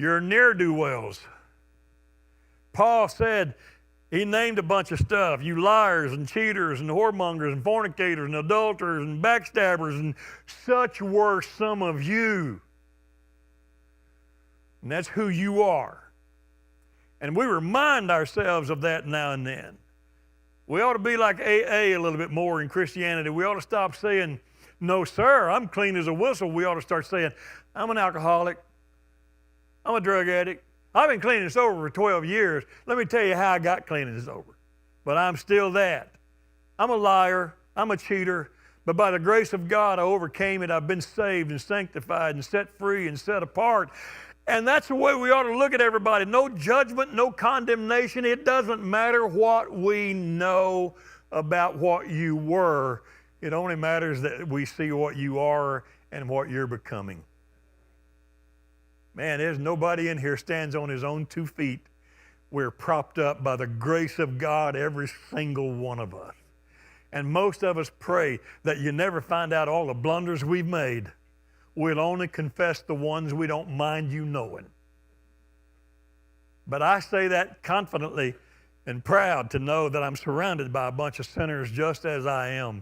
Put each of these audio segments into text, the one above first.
You're ne'er-do-wells. Paul said, he named a bunch of stuff. You liars and cheaters and whoremongers and fornicators and adulterers and backstabbers, and such were some of you. And that's who you are. And we remind ourselves of that now and then. We ought to be like AA a little bit more in Christianity. We ought to stop saying, no, sir, I'm clean as a whistle. We ought to start saying, I'm an alcoholic. I'm a drug addict. I've been clean and sober for 12 years. Let me tell you how I got clean and sober. But I'm still that. I'm a liar. I'm a cheater. But by the grace of God, I overcame it. I've been saved and sanctified and set free and set apart. And that's the way we ought to look at everybody. No judgment, no condemnation. It doesn't matter what we know about what you were. It only matters that we see what you are and what you're becoming. Man, there's nobody in here stands on his own 2 feet. We're propped up by the grace of God, every single one of us. And most of us pray that you never find out all the blunders we've made. We'll only confess the ones we don't mind you knowing. But I say that confidently and proud to know that I'm surrounded by a bunch of sinners just as I am.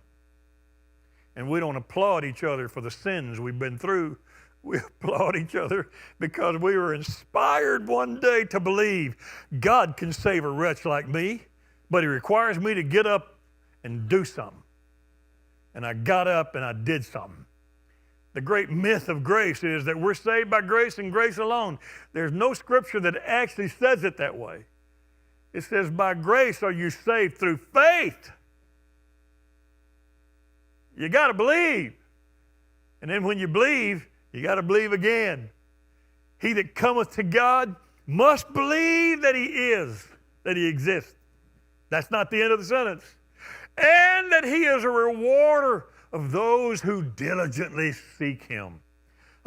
And we don't applaud each other for the sins we've been through. We applaud each other because we were inspired one day to believe God can save a wretch like me, but He requires me to get up and do something. And I got up and I did something. The great myth of grace is that we're saved by grace and grace alone. There's no scripture that actually says it that way. It says, by grace are you saved through faith. You got to believe. And then when you believe, you got to believe again. He that cometh to God must believe that He is, that He exists. That's not the end of the sentence. And that He is a rewarder of those who diligently seek Him.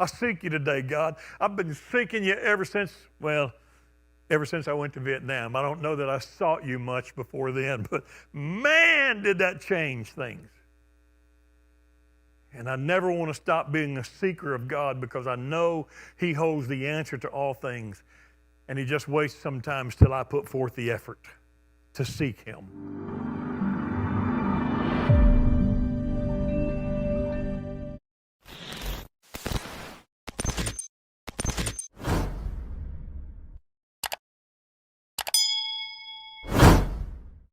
I seek you today, God. I've been seeking you ever since I went to Vietnam. I don't know that I sought you much before then, but man, did that change things. And I never want to stop being a seeker of God because I know He holds the answer to all things. And He just waits sometimes till I put forth the effort to seek Him.